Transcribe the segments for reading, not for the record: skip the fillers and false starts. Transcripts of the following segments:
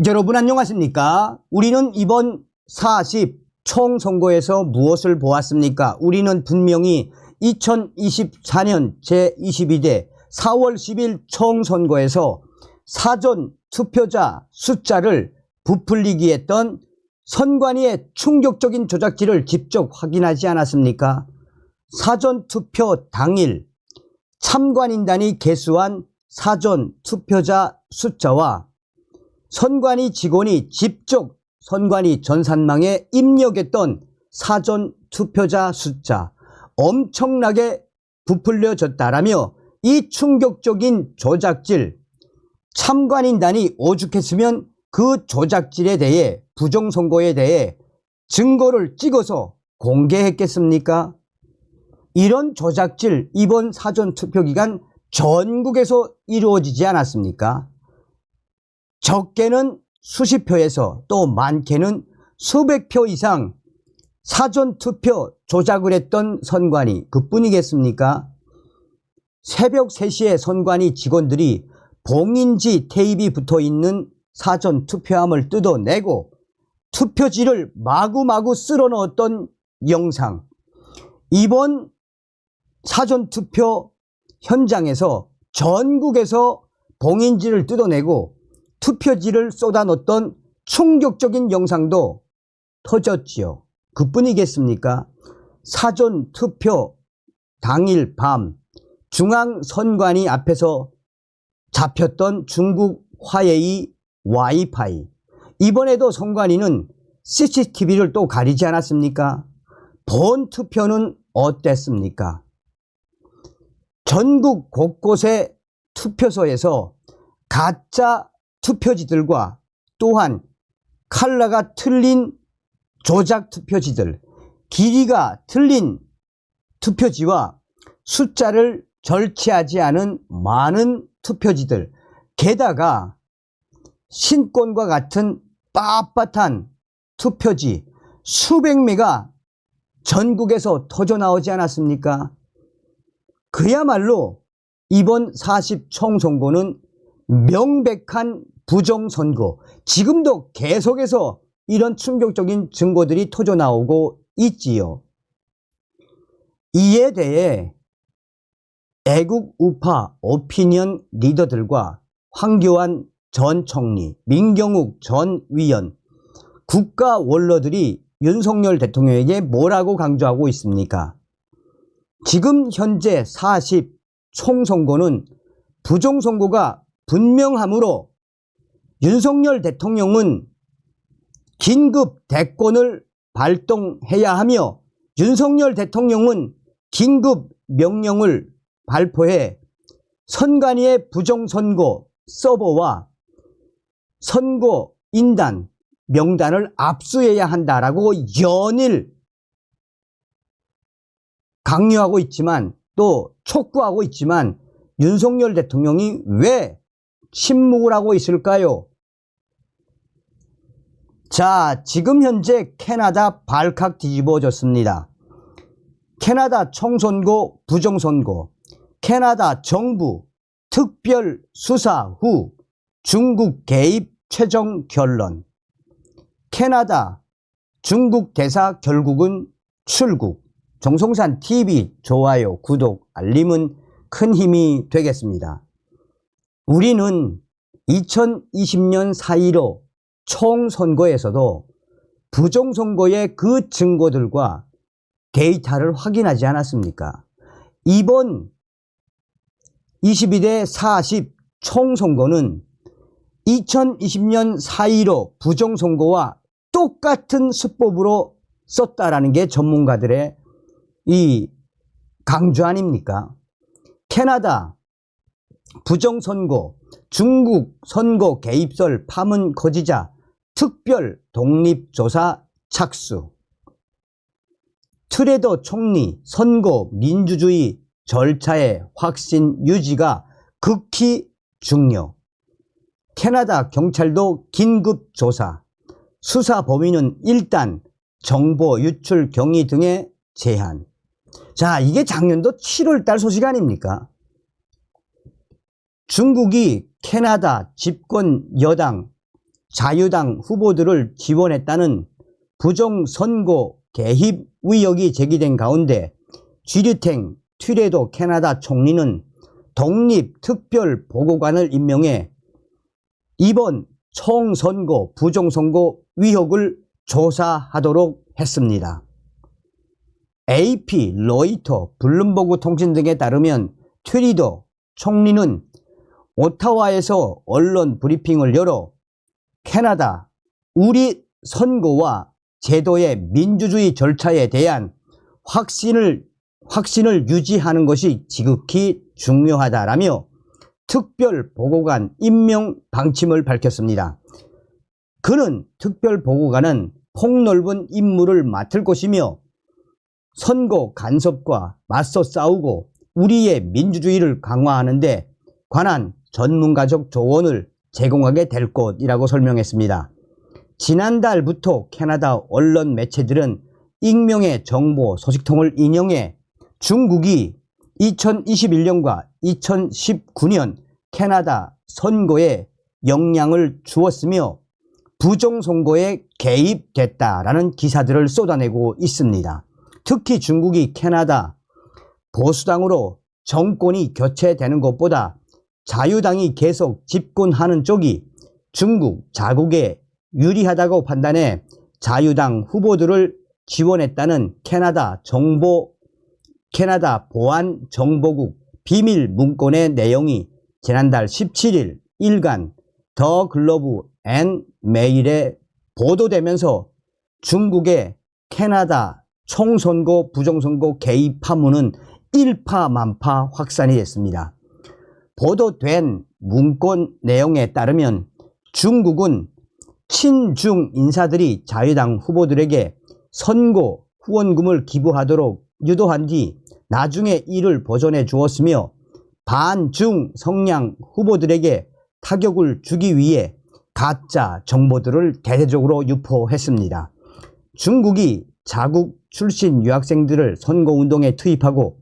여러분 안녕하십니까? 우리는 이번 40 총선거에서 무엇을 보았습니까? 우리는 분명히 2024년 제22대 4월 10일 총선거에서 사전 투표자 숫자를 부풀리기 했던 선관위의 충격적인 조작질을 직접 확인하지 않았습니까? 사전 투표 당일 참관인단이 개수한 사전 투표자 숫자와 선관위 직원이 직접 선관위 전산망에 입력했던 사전 투표자 숫자 엄청나게 부풀려졌다라며 이 충격적인 조작질, 참관인단이 오죽했으면 그 조작질에 대해 부정선거에 대해 증거를 찍어서 공개했겠습니까? 이런 조작질 이번 사전투표기간 전국에서 이루어지지 않았습니까? 적게는 수십 표에서 또 많게는 수백 표 이상 사전투표 조작을 했던 선관위 그뿐이겠습니까? 새벽 3시에 선관위 직원들이 봉인지 테이프가 붙어있는 사전투표함을 뜯어내고 투표지를 마구마구 쓸어 넣었던 영상, 이번 사전투표 현장에서 전국에서 봉인지를 뜯어내고 투표지를 쏟아 넣었던 충격적인 영상도 터졌지요. 그뿐이겠습니까? 사전투표 당일 밤 중앙선관위 앞에서 잡혔던 중국 화웨이 와이파이, 이번에도 선관위는 CCTV를 또 가리지 않았습니까? 본 투표는 어땠습니까? 전국 곳곳의 투표소에서 가짜 투표지들과 또한 컬러가 틀린 조작 투표지들, 길이가 틀린 투표지와 숫자를 절치하지 않은 많은 투표지들, 게다가 신권과 같은 빳빳한 투표지 수백 매가 전국에서 터져 나오지 않았습니까? 그야말로 이번 40 총선거는 명백한 부정선거, 지금도 계속해서 이런 충격적인 증거들이 터져 나오고 있지요. 이에 대해 애국 우파 오피니언 리더들과 황교안 전 총리, 민경욱 전 위원, 국가 원로들이 윤석열 대통령에게 뭐라고 강조하고 있습니까? 지금 현재 40 총선거는 부정선거가 분명하므로 윤석열 대통령은 긴급 대권을 발동해야 하며 윤석열 대통령은 긴급 명령을 발표해 선관위의 부정선거 서버와 선거인단 명단을 압수해야 한다라고 연일 강요하고 있지만 또 촉구하고 있지만 윤석열 대통령이 왜 침묵을 하고 있을까요? 자, 지금 현재 캐나다 발칵 뒤집어졌습니다. 캐나다 총선거 부정선거, 캐나다 정부 특별 수사 후 중국 개입 최종 결론, 캐나다 중국 대사 결국은 출국. 정성산 TV 좋아요, 구독, 알림은 큰 힘이 되겠습니다. 우리는 2020년 4.15 총선거에서도 부정선거의 그 증거들과 데이터를 확인하지 않았습니까? 이번 22대 40 총선거는 2020년 4.15 부정선거와 똑같은 수법으로 썼다라는 게 전문가들의 이 강조 아닙니까? 캐나다 부정선거, 중국 선거 개입설 파문 거지자 특별 독립조사 착수, 트레더 총리 선거 민주주의 절차의 확신 유지가 극히 중요, 캐나다 경찰도 긴급조사, 수사 범위는 일단 정보 유출 경위 등의 제한. 자, 이게 작년도 7월달 소식 아닙니까? 중국이 캐나다 집권 여당 자유당 후보들을 지원했다는 부정선거 개입 의혹이 제기된 가운데 쥐르탱 튀레도 캐나다 총리는 독립특별보고관을 임명해 이번 총선거 부정선거 의혹을 조사하도록 했습니다. AP, 로이터, 블룸버그 통신 등에 따르면 튀리도 총리는 오타와에서 언론 브리핑을 열어 캐나다 우리 선거와 제도의 민주주의 절차에 대한 확신을 유지하는 것이 지극히 중요하다라며 특별보고관 임명 방침을 밝혔습니다. 그는 특별보고관은 폭넓은 임무를 맡을 것이며 선거 간섭과 맞서 싸우고 우리의 민주주의를 강화하는 데 관한 전문가적 조언을 제공하게 될 것이라고 설명했습니다. 지난달부터 캐나다 언론 매체들은 익명의 정보 소식통을 인용해 중국이 2021년과 2019년 캐나다 선거에 영향을 주었으며 부정선거에 개입됐다라는 기사들을 쏟아내고 있습니다. 특히 중국이 캐나다 보수당으로 정권이 교체되는 것보다 자유당이 계속 집권하는 쪽이 중국 자국에 유리하다고 판단해 자유당 후보들을 지원했다는 캐나다 보안정보국 비밀 문건의 내용이 지난달 17일 일간 더 글로브 앤 메일에 보도되면서 중국의 캐나다 총선거 부정선거 개입 파문은 일파만파 확산이 됐습니다. 보도된 문건 내용에 따르면 중국은 친중 인사들이 자유당 후보들에게 선거 후원금을 기부하도록 유도한 뒤 나중에 이를 보존해 주었으며 반중 성향 후보들에게 타격을 주기 위해 가짜 정보들을 대대적으로 유포했습니다. 중국이 자국 출신 유학생들을 선거운동에 투입하고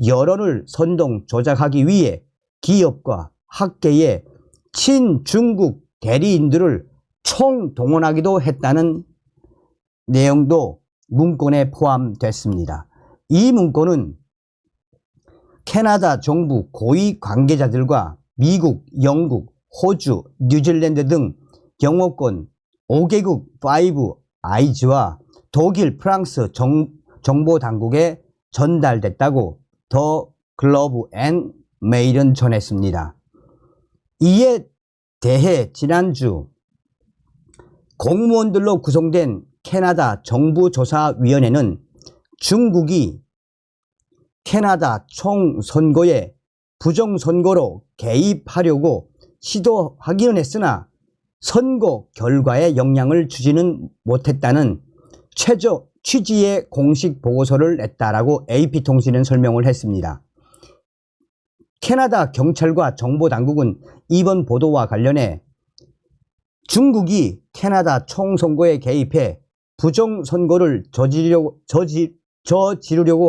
여론을 선동 조작하기 위해 기업과 학계의 친중국 대리인들을 총동원하기도 했다는 내용도 문건에 포함됐습니다. 이 문건은 캐나다 정부 고위 관계자들과 미국, 영국, 호주, 뉴질랜드 등 영어권 5개국 5아이즈와 독일, 프랑스 정보당국에 전달됐다고 더 글로브 앤 메일은 전했습니다. 이에 대해 지난주 공무원들로 구성된 캐나다 정부조사위원회는 중국이 캐나다 총선거에 부정선거로 개입하려고 시도하기는 했으나 선거 결과에 영향을 주지는 못했다는 취지의 공식 보고서를 냈다라고 AP통신은 설명을 했습니다. 캐나다 경찰과 정보당국은 이번 보도와 관련해 중국이 캐나다 총선거에 개입해 부정선거를 저지르려고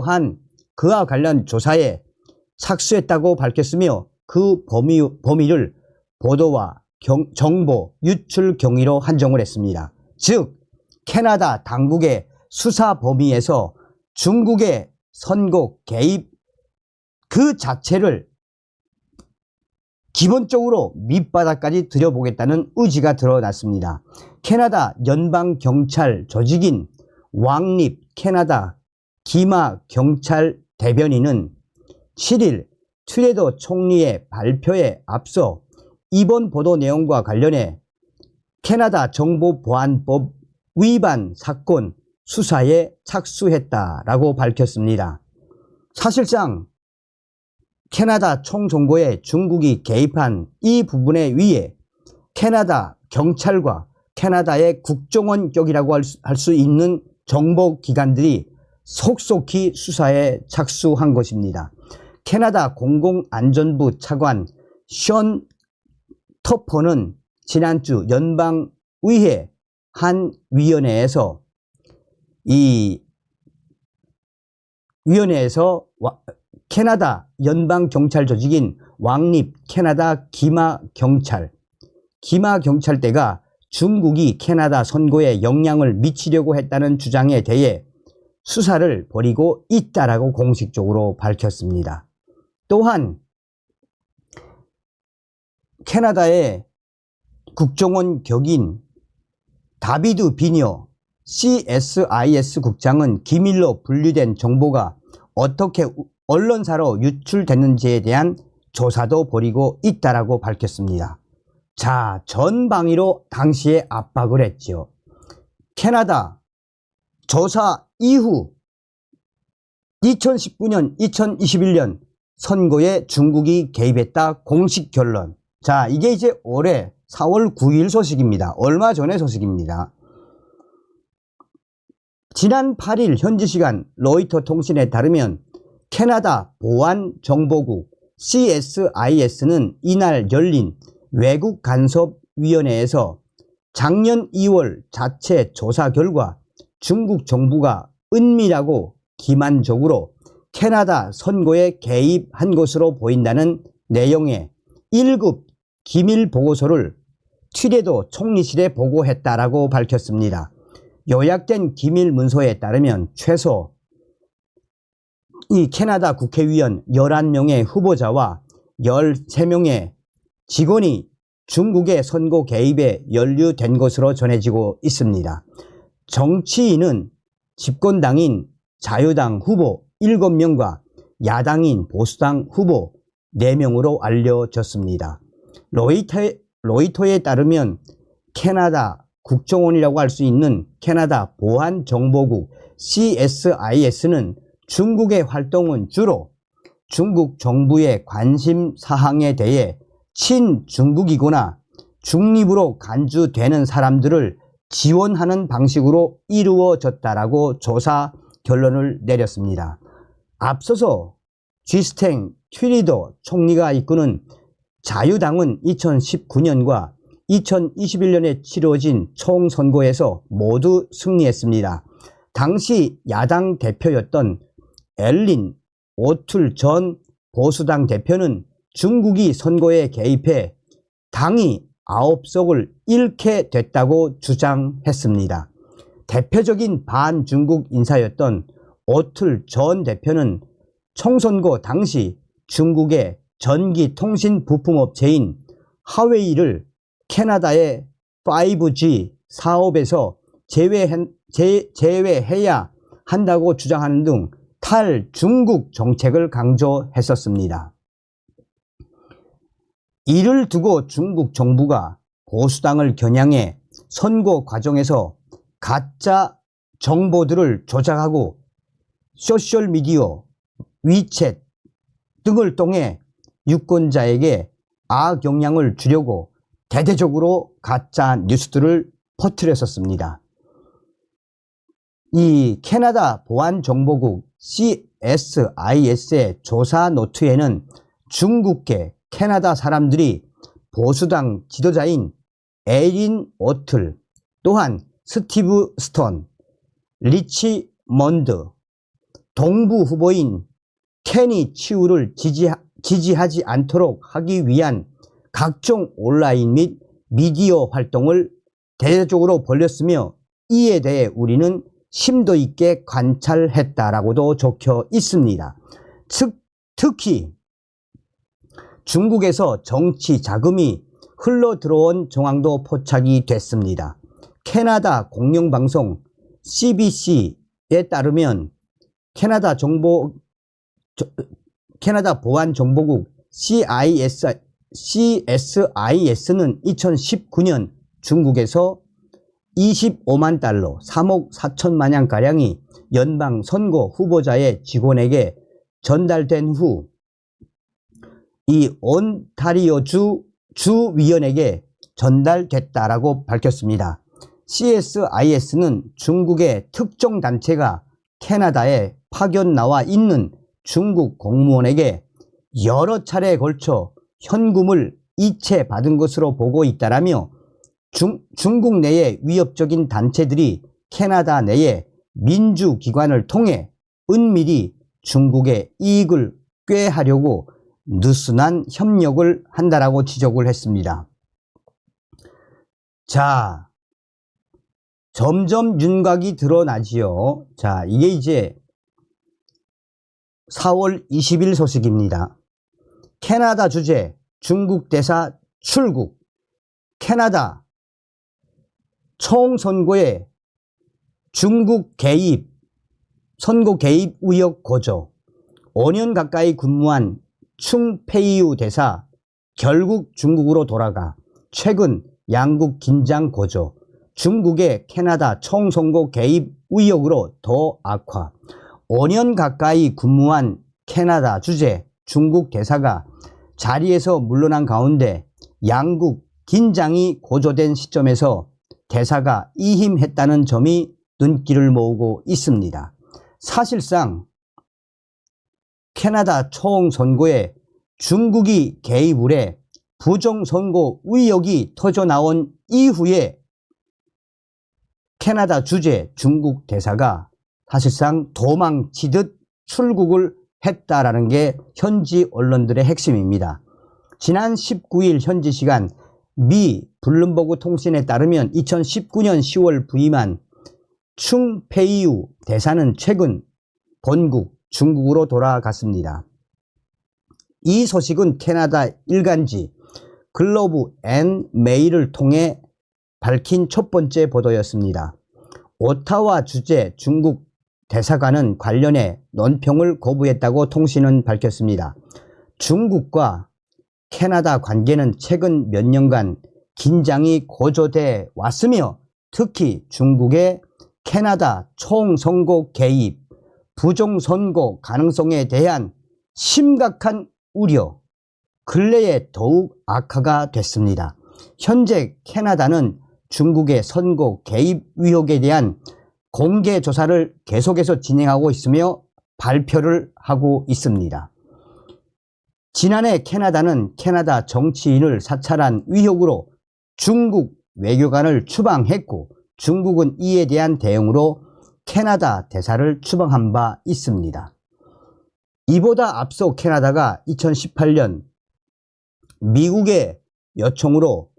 한 그와 관련 조사에 착수했다고 밝혔으며 그 범위를 보도와 정보 유출 경위로 한정을 했습니다. 즉 캐나다 당국의 수사 범위에서 중국의 선거 개입 그 자체를 기본적으로 밑바닥까지 들여보겠다는 의지가 드러났습니다. 캐나다 연방경찰 조직인 왕립 캐나다 기마경찰 대변인은 7일 튀레도 총리의 발표에 앞서 이번 보도 내용과 관련해 캐나다 정보보안법 위반 사건 수사에 착수했다라고 밝혔습니다. 사실상 캐나다 총선거에 중국이 개입한 이 부분에 의해 캐나다 경찰과 캐나다의 국정원격이라고 할 수 있는 정보기관들이 속속히 수사에 착수한 것입니다. 캐나다 공공안전부 차관 션 터퍼는 지난주 연방의회 한 위원회에서 캐나다 연방경찰 조직인 왕립 캐나다 기마경찰대가 중국이 캐나다 선거에 영향을 미치려고 했다는 주장에 대해 수사를 벌이고 있다라고 공식적으로 밝혔습니다. 또한 캐나다의 국정원 격인 다비드 비녀 CSIS 국장은 기밀로 분류된 정보가 어떻게 언론사로 유출됐는지에 대한 조사도 벌이고 있다라고 밝혔습니다. 자, 전방위로 당시에 압박을 했죠. 캐나다 조사 이후 2019년, 2021년 선거에 중국이 개입했다 공식 결론. 자, 이게 이제 올해 4월 9일 소식입니다. 얼마 전의 소식입니다. 지난 8일 현지 시간 로이터 통신에 따르면 캐나다 보안정보국 CSIS는 이날 열린 외국간섭위원회에서 작년 2월 자체 조사 결과 중국 정부가 은밀하고 기만적으로 캐나다 선거에 개입한 것으로 보인다는 내용의 1급 기밀 보고서를 트레도 총리실에 보고했다라고 밝혔습니다. 요약된 기밀 문서에 따르면 최소 이 캐나다 국회의원 11명의 후보자와 13명의 직원이 중국의 선거 개입에 연루된 것으로 전해지고 있습니다. 정치인은 집권당인 자유당 후보 7명과 야당인 보수당 후보 4명으로 알려졌습니다. 로이터에 따르면 캐나다 국정원이라고 할 수 있는 캐나다 보안정보국 CSIS는 중국의 활동은 주로 중국 정부의 관심 사항에 대해 친중국이거나 중립으로 간주되는 사람들을 지원하는 방식으로 이루어졌다라고 조사 결론을 내렸습니다. 앞서서 주스틴 트루도 총리가 이끄는 자유당은 2019년과 2021년에 치러진 총선거에서 모두 승리했습니다. 당시 야당 대표였던 엘린 오툴 전 보수당 대표는 중국이 선거에 개입해 당이 9석을 잃게 됐다고 주장했습니다. 대표적인 반중국 인사였던 오툴 전 대표는 총선거 당시 중국의 전기통신 부품업체인 하웨이를 캐나다의 5G 사업에서 제외해야 한다고 주장하는 등 탈중국 정책을 강조했었습니다. 이를 두고 중국 정부가 보수당을 겨냥해 선거 과정에서 가짜 정보들을 조작하고 소셜미디어, 위챗 등을 통해 유권자에게 악영향을 주려고 대대적으로 가짜 뉴스들을 퍼뜨렸었습니다. 이 캐나다 보안정보국 CSIS의 조사 노트에는 중국계 캐나다 사람들이 보수당 지도자인 에린 오틀, 또한 스티브 스톤, 리치먼드, 동부 후보인 케니 치우를 지지하지 않도록 하기 위한 각종 온라인 및 미디어 활동을 대대적으로 벌였으며 이에 대해 우리는 심도 있게 관찰했다라고도 적혀 있습니다. 특히 중국에서 정치 자금이 흘러 들어온 정황도 포착이 됐습니다. 캐나다 공영방송 CBC에 따르면 캐나다 보안정보국 CSIS는 2019년 중국에서 25만 달러, 3억 4천만 원가량이 연방 선거 후보자의 직원에게 전달된 후 이 온타리오 주위원에게 전달됐다라고 밝혔습니다. CSIS는 중국의 특정 단체가 캐나다에 파견 나와 있는 중국 공무원에게 여러 차례에 걸쳐 현금을 이체받은 것으로 보고 있다라며 중국 내의 위협적인 단체들이 캐나다 내의 민주기관을 통해 은밀히 중국의 이익을 꾀하려고 느슨한 협력을 한다라고 지적을 했습니다. 자, 점점 윤곽이 드러나지요. 자, 이게 이제 4월 20일 소식입니다. 캐나다 주재 중국 대사 출국. 캐나다 총선거에 중국 개입, 선거 개입 의혹 고조. 5년 가까이 근무한 충페이유 대사 결국 중국으로 돌아가. 최근 양국 긴장 고조. 중국의 캐나다 총선거 개입 의혹으로 더 악화. 5년 가까이 근무한 캐나다 주재 중국 대사가 자리에서 물러난 가운데 양국 긴장이 고조된 시점에서 대사가 이임했다는 점이 눈길을 모으고 있습니다. 사실상 캐나다 총선거에 중국이 개입을 해 부정선거 의혹이 터져나온 이후에 캐나다 주재 중국 대사가 사실상 도망치듯 출국을 했다라는 게 현지 언론들의 핵심입니다. 지난 19일 현지 시간 미 블룸버그 통신에 따르면 2019년 10월 부임한 충페이유 대사는 최근 본국 중국으로 돌아갔습니다. 이 소식은 캐나다 일간지 글로브 앤 메일을 통해 밝힌 첫 번째 보도였습니다. 오타와 주재 중국 대사관은 관련해 논평을 거부했다고 통신은 밝혔습니다. 중국과 캐나다 관계는 최근 몇 년간 긴장이 고조돼 왔으며 특히 중국의 캐나다 총선거 개입, 부정선거 가능성에 대한 심각한 우려, 근래에 더욱 악화가 됐습니다. 현재 캐나다는 중국의 선거 개입 의혹에 대한 공개 조사를 계속해서 진행하고 있으며 발표를 하고 있습니다. 지난해 캐나다는 캐나다 정치인을 사찰한 의혹으로 중국 외교관을 추방했고 중국은 이에 대한 대응으로 캐나다 대사를 추방한 바 있습니다. 이보다 앞서 캐나다가 2018년 미국의 요청으로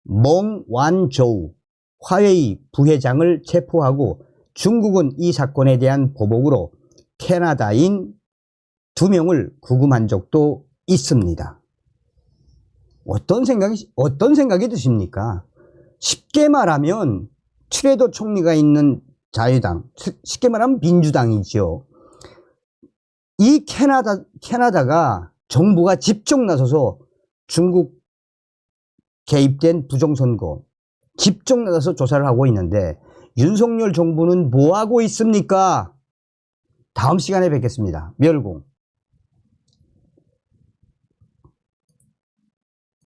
몽 완조우 화웨이 부회장을 체포하고 중국은 이 사건에 대한 보복으로 캐나다인 2명을 구금한 적도 있습니다. 어떤 생각이 드십니까? 쉽게 말하면 트레도 총리가 있는 자유당, 쉽게 말하면 민주당이죠. 이 캐나다가 정부가 집중 나서서 중국 개입된 부정선거 집중 나서서 조사를 하고 있는데 윤석열 정부는 뭐 하고 있습니까? 다음 시간에 뵙겠습니다. 멸공.